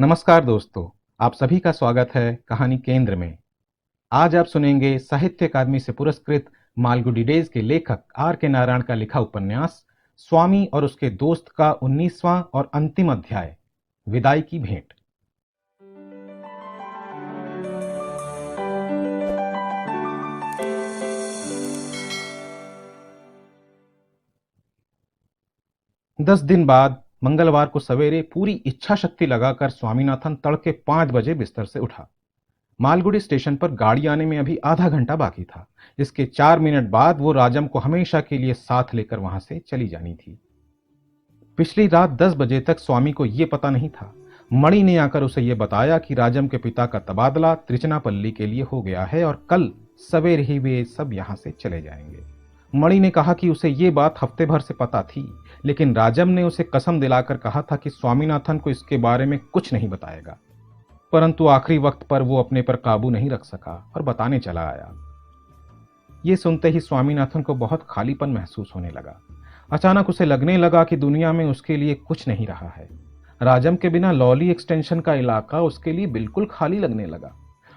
नमस्कार दोस्तों, आप सभी का स्वागत है कहानी केंद्र में। आज आप सुनेंगे साहित्य अकादमी से पुरस्कृत मालगुडी डेज के लेखक आर के नारायण का लिखा उपन्यास स्वामी और उसके दोस्त का 19वां और अंतिम अध्याय, विदाई की भेंट। दस दिन बाद मंगलवार को सवेरे पूरी इच्छा शक्ति लगाकर स्वामीनाथन तड़के 5 बजे बिस्तर से उठा। मालगुडी स्टेशन पर गाड़ी आने में अभी आधा घंटा बाकी था। इसके 4 मिनट बाद वो राजम को हमेशा के लिए साथ लेकर वहां से चली जानी थी। पिछली रात 10 बजे तक स्वामी को यह पता नहीं था। मणि ने आकर उसे यह बताया कि राजम के पिता का तबादला त्रिचनापल्ली के लिए हो गया है और कल सवेरे ही वे सब यहां से चले जाएंगे। मणि ने कहा कि उसे ये बात हफ्ते भर से पता थी, लेकिन राजम ने उसे कसम दिलाकर कहा था कि स्वामीनाथन को इसके बारे में कुछ नहीं बताएगा। परंतु आखिरी वक्त पर वो अपने पर काबू नहीं रख सका और बताने चला आया। ये सुनते ही स्वामीनाथन को बहुत खालीपन महसूस होने लगा। अचानक उसे लगने लगा कि दुनिया में उसके लिए कुछ नहीं रहा है। राजम के बिना लॉली एक्सटेंशन का इलाका उसके लिए बिल्कुल खाली लगने लगा।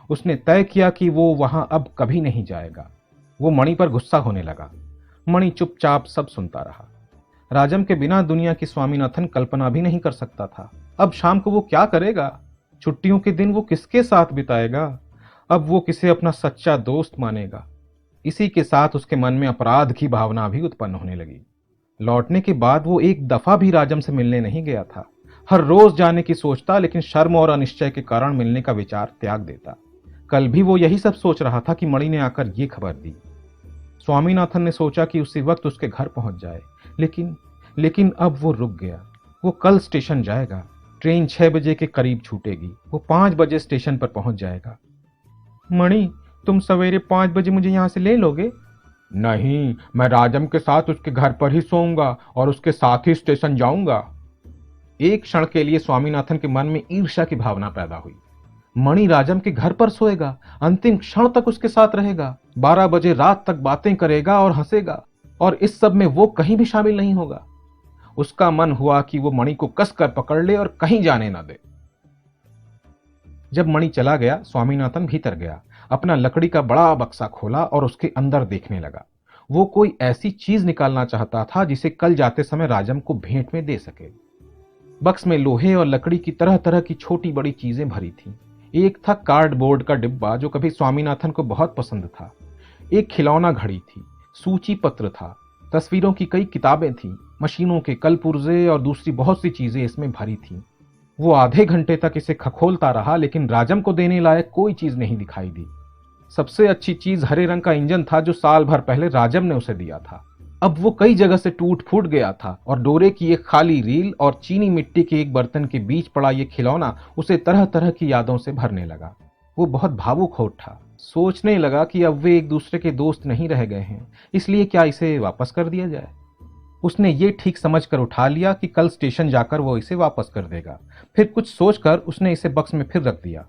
उसने तय किया कि वो वहां अब कभी नहीं जाएगा। वो मणि पर गुस्सा होने लगा। मणि चुपचाप सब सुनता रहा। राजम के बिना दुनिया की स्वामीनाथन कल्पना भी नहीं कर सकता था। अब शाम को वो क्या करेगा? छुट्टियों के दिन वो किसके साथ बिताएगा? अब वो किसे अपना सच्चा दोस्त मानेगा? इसी के साथ उसके मन में अपराध की भावना भी उत्पन्न होने लगी। लौटने के बाद वो एक दफा भी राजम से मिलने नहीं गया था। हर रोज जाने की सोचता, लेकिन शर्म और अनिश्चय के कारण मिलने का विचार त्याग देता। कल भी वो यही सब सोच रहा था कि मणि ने आकर ये खबर दी। स्वामीनाथन ने सोचा कि उसी वक्त उसके घर पहुंच जाए, लेकिन अब वो रुक गया। वो कल स्टेशन जाएगा। ट्रेन 6 बजे के करीब छूटेगी। वो 5 बजे स्टेशन पर पहुंच जाएगा। मणि, तुम सवेरे 5 बजे मुझे यहां से ले लोगे? नहीं, मैं राजम के साथ उसके घर पर ही सोऊंगा और उसके साथ ही स्टेशन जाऊंगा। एक क्षण के लिए स्वामीनाथन के मन में ईर्ष्या की भावना पैदा हुई। मणि राजम के घर पर सोएगा, अंतिम क्षण तक उसके साथ रहेगा, 12 बजे रात तक बातें करेगा और हंसेगा, और इस सब में वो कहीं भी शामिल नहीं होगा। उसका मन हुआ कि वो मणि को कसकर पकड़ ले और कहीं जाने ना दे। जब मणि चला गया, स्वामीनाथन भीतर गया, अपना लकड़ी का बड़ा बक्सा खोला और उसके अंदर देखने लगा। वो कोई ऐसी चीज निकालना चाहता था जिसे कल जाते समय राजम को भेंट में दे सके। बक्स में लोहे और लकड़ी की तरह तरह की छोटी बड़ी चीजें भरी थीं। एक था कार्डबोर्ड का डिब्बा जो कभी स्वामीनाथन को बहुत पसंद था। एक खिलौना घड़ी थी, सूची पत्र था, तस्वीरों की कई किताबें थीं, मशीनों के कल पुर्जे और दूसरी बहुत सी चीजें इसमें भरी थीं। वो आधे घंटे तक इसे खखोलता रहा, लेकिन राजम को देने लायक कोई चीज नहीं दिखाई दी। सबसे अच्छी चीज हरे रंग का इंजन था जो साल भर पहले राजम ने उसे दिया था। अब वो कई जगह से टूट फूट गया था और डोरे की एक खाली रील और चीनी मिट्टी के एक बर्तन के बीच पड़ा ये खिलौना उसे तरह तरह की यादों से भरने लगा। वो बहुत भावुक हो उठा। सोचने लगा कि अब वे एक दूसरे के दोस्त नहीं रह गए हैं, इसलिए क्या इसे वापस कर दिया जाए। उसने ये ठीक समझकर उठा लिया कि कल स्टेशन जाकर वो इसे वापस कर देगा। फिर कुछ सोचकर उसने इसे बक्स में फिर रख दिया।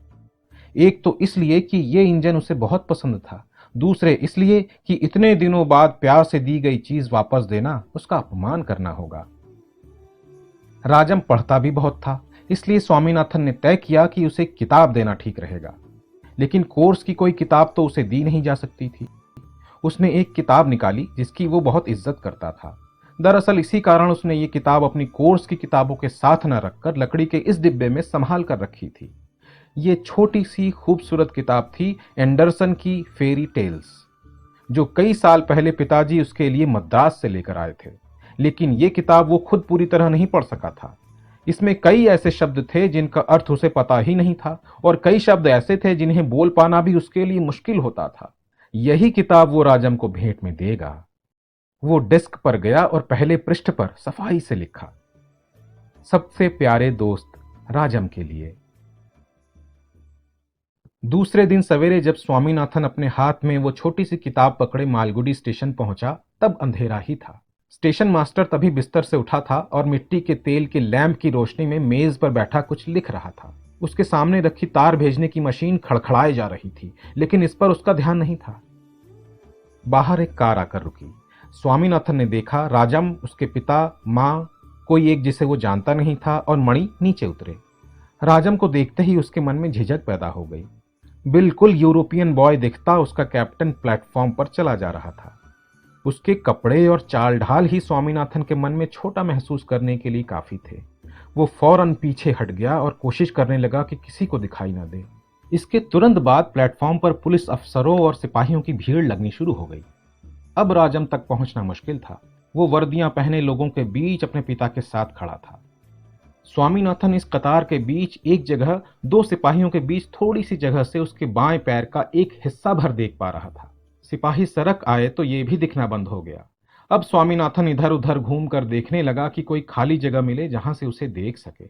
एक तो इसलिए कि ये इंजन उसे बहुत पसंद था, दूसरे इसलिए कि इतने दिनों बाद प्यार से दी गई चीज वापस देना उसका अपमान करना होगा। राजम पढ़ता भी बहुत था, इसलिए स्वामीनाथन ने तय किया कि उसे किताब देना ठीक रहेगा। लेकिन कोर्स की कोई किताब तो उसे दी नहीं जा सकती थी। उसने एक किताब निकाली जिसकी वो बहुत इज्जत करता था। दरअसल इसी कारण उसने ये किताब अपनी कोर्स की किताबों के साथ न रखकर लकड़ी के इस डिब्बे में संभाल कर रखी थी। ये छोटी सी खूबसूरत किताब थी एंडरसन की फेरी टेल्स, जो कई साल पहले पिताजी उसके लिए मद्रास से लेकर आए थे। लेकिन ये किताब वो खुद पूरी तरह नहीं पढ़ सका था। इसमें कई ऐसे शब्द थे जिनका अर्थ उसे पता ही नहीं था, और कई शब्द ऐसे थे जिन्हें बोल पाना भी उसके लिए मुश्किल होता था। यही किताब वो राजम को भेंट में देगा। वो डेस्क पर गया और पहले पृष्ठ पर सफाई से लिखा, सबसे प्यारे दोस्त राजम के लिए। दूसरे दिन सवेरे जब स्वामीनाथन अपने हाथ में वो छोटी सी किताब पकड़े मालगुडी स्टेशन पहुंचा, तब अंधेरा ही था। स्टेशन मास्टर तभी बिस्तर से उठा था और मिट्टी के तेल के लैंप की रोशनी में मेज पर बैठा कुछ लिख रहा था। उसके सामने रखी तार भेजने की मशीन खड़खड़ाए जा रही थी, लेकिन इस पर उसका ध्यान नहीं था। बाहर एक कार आकर रुकी। स्वामीनाथन ने देखा राजम, उसके पिता, माँ, कोई एक जिसे वो जानता नहीं था, और मणि नीचे उतरे। राजम को देखते ही उसके मन में झिझक पैदा हो गई। बिल्कुल यूरोपियन बॉय दिखता उसका कैप्टन प्लेटफॉर्म पर चला जा रहा था। उसके कपड़े और चाल ढाल ही स्वामीनाथन के मन में छोटा महसूस करने के लिए काफी थे। वो फौरन पीछे हट गया और कोशिश करने लगा कि किसी को दिखाई न दे। इसके तुरंत बाद प्लेटफॉर्म पर पुलिस अफसरों और सिपाहियों की भीड़ लगनी शुरू हो गई। अब राजम तक पहुंचना मुश्किल था। वो वर्दियां पहने लोगों के बीच अपने पिता के साथ खड़ा था। स्वामीनाथन इस कतार के बीच एक जगह दो सिपाहियों के बीच थोड़ी सी जगह से उसके बाएं पैर का एक हिस्सा भर देख पा रहा था। सिपाही सरक आए तो ये भी दिखना बंद हो गया। अब स्वामीनाथन इधर उधर घूमकर देखने लगा कि कोई खाली जगह मिले जहां से उसे देख सके।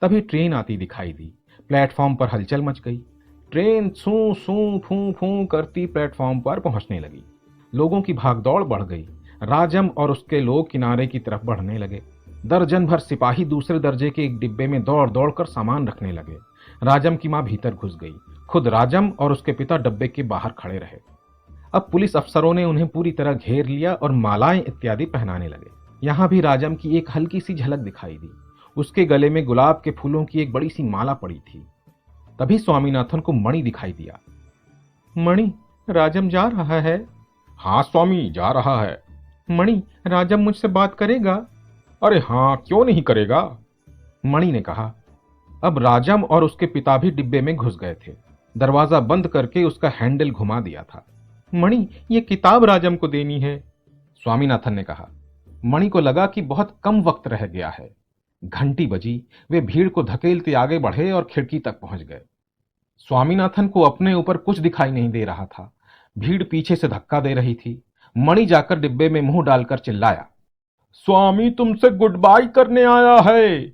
तभी ट्रेन आती दिखाई दी। प्लेटफॉर्म पर हलचल मच गई। ट्रेन सू सू फू फू करती प्लेटफॉर्म पर पहुंचने लगी। लोगों की भागदौड़ बढ़ गई। राजम और उसके लोग किनारे की तरफ बढ़ने लगे। दर्जन भर सिपाही दूसरे दर्जे के एक डिब्बे में दौड़ दौड़ कर सामान रखने लगे। राजम की मां भीतर घुस गई। खुद राजम और उसके पिता डब्बे के बाहर खड़े रहे। अब पुलिस अफसरों ने उन्हें पूरी तरह घेर लिया और मालाएं इत्यादि पहनाने लगे। यहां भी राजम की एक हल्की सी झलक दिखाई दी। उसके गले में गुलाब के फूलों की एक बड़ी सी माला पड़ी थी। तभी स्वामीनाथन को मणि दिखाई दिया। मणि, राजम जा रहा है। हाँ स्वामी, जा रहा है। मणि, राजम मुझसे बात करेगा। अरे हाँ, क्यों नहीं करेगा, मणि ने कहा। अब राजम और उसके पिता भी डिब्बे में घुस गए थे। दरवाजा बंद करके उसका हैंडल घुमा दिया था। मणि, ये किताब राजम को देनी है, स्वामीनाथन ने कहा। मणि को लगा कि बहुत कम वक्त रह गया है। घंटी बजी। वे भीड़ को धकेलते आगे बढ़े और खिड़की तक पहुंच गए। स्वामीनाथन को अपने ऊपर कुछ दिखाई नहीं दे रहा था। भीड़ पीछे से धक्का दे रही थी। मणि जाकर डिब्बे में मुंह डालकर चिल्लाया, स्वामी तुमसे गुड बाय करने आया है।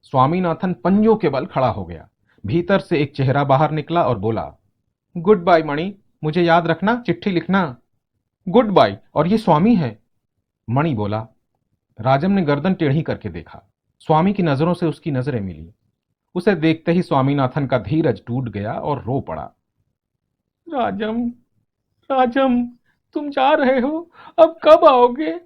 स्वामीनाथन पंजों के बल खड़ा हो गया। भीतर से एक चेहरा बाहर निकला और बोला, गुड बाय मणि, मुझे याद रखना, चिट्ठी लिखना। गुड बाय, और ये स्वामी है, मणि बोला। राजम ने गर्दन टेढ़ी करके देखा। स्वामी की नजरों से उसकी नजरें मिली। उसे देखते ही स्वामीनाथन का धीरज टूट गया और रो पड़ा। राजम, राजम, तुम जा रहे हो, अब कब आओगे?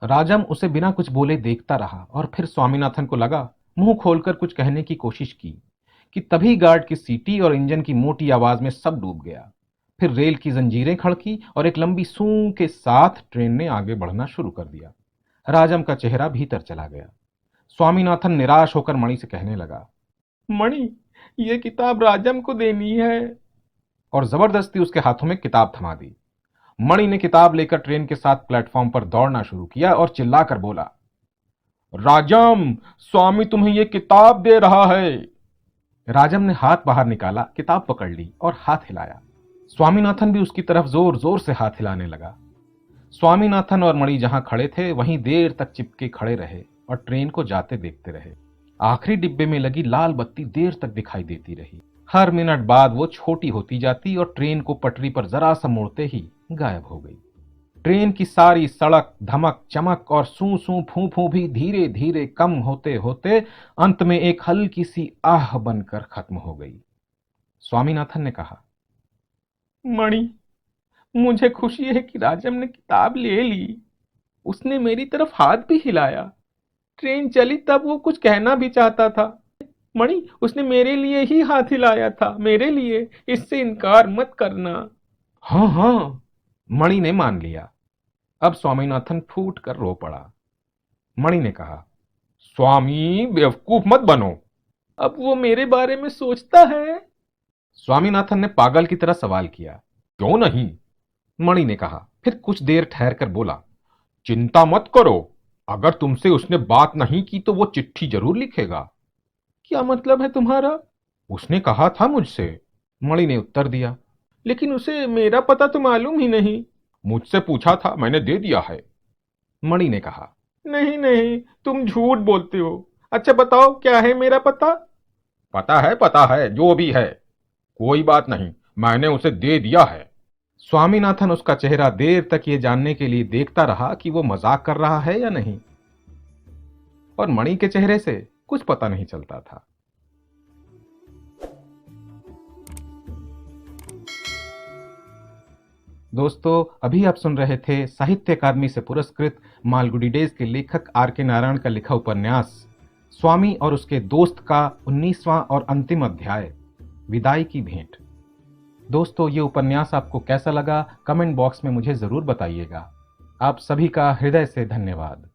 राजम उसे बिना कुछ बोले देखता रहा और फिर स्वामीनाथन को लगा मुंह खोलकर कुछ कहने की कोशिश की कि तभी गार्ड की सीटी और इंजन की मोटी आवाज में सब डूब गया। फिर रेल की जंजीरें खड़की और एक लंबी सूं के साथ ट्रेन ने आगे बढ़ना शुरू कर दिया। राजम का चेहरा भीतर चला गया। स्वामीनाथन निराश होकर मणि से कहने लगा, मणि, ये किताब राजम को देनी है, और जबरदस्ती उसके हाथों में किताब थमा दी। मणि ने किताब लेकर ट्रेन के साथ प्लेटफॉर्म पर दौड़ना शुरू किया और चिल्लाकर बोला, राजम, स्वामी तुम्हें यह किताब दे रहा है। राजम ने हाथ बाहर निकाला, किताब पकड़ ली और हाथ हिलाया। स्वामीनाथन भी उसकी तरफ जोर जोर से हाथ हिलाने लगा। स्वामीनाथन और मणि जहां खड़े थे वहीं देर तक चिपके खड़े रहे और ट्रेन को जाते देखते रहे। आखिरी डिब्बे में लगी लाल बत्ती देर तक दिखाई देती रही। हर मिनट बाद वो छोटी होती जाती और ट्रेन को पटरी पर जरा सा मोड़ते ही गायब हो गई। ट्रेन की सारी सड़क, धमक चमक और सू सू फू फू भी धीरे धीरे कम होते होते अंत में एक हल्की सी आह बनकर खत्म हो गई। स्वामीनाथन ने कहा, मणि, मुझे खुशी है कि राजम ने किताब ले ली। उसने मेरी तरफ हाथ भी हिलाया। ट्रेन चली तब वो कुछ कहना भी चाहता था। मणि, उसने मेरे लिए ही हाथ हिलाया था, मेरे लिए, इससे इनकार मत करना। हाँ हाँ, मणि ने मान लिया। अब स्वामीनाथन फूट कर रो पड़ा। मणि ने कहा, स्वामी बेवकूफ मत बनो। अब वो मेरे बारे में सोचता है? स्वामीनाथन ने पागल की तरह सवाल किया। क्यों नहीं, मणि ने कहा। फिर कुछ देर ठहर कर बोला, चिंता मत करो, अगर तुमसे उसने बात नहीं की तो वो चिट्ठी जरूर लिखेगा। क्या मतलब है तुम्हारा? उसने कहा था मुझसे, मणि ने उत्तर दिया। लेकिन उसे मेरा पता तो मालूम ही नहीं। मुझसे पूछा था, मैंने दे दिया है, मणि ने कहा। नहीं नहीं, तुम झूठ बोलते हो। अच्छा बताओ, क्या है मेरा पता? पता है, जो भी है, कोई बात नहीं, मैंने उसे दे दिया है। स्वामीनाथन उसका चेहरा देर तक ये जानने के लिए देखता रहा कि वो मजाक कर रहा है या नहीं, और मणि के चेहरे से कुछ पता नहीं चलता था। दोस्तों, अभी आप सुन रहे थे साहित्य अकादमी से पुरस्कृत मालगुडी डेज के लेखक आर के नारायण का लिखा उपन्यास स्वामी और उसके दोस्त का 19वां और अंतिम अध्याय, विदाई की भेंट। दोस्तों, ये उपन्यास आपको कैसा लगा कमेंट बॉक्स में मुझे जरूर बताइएगा। आप सभी का हृदय से धन्यवाद।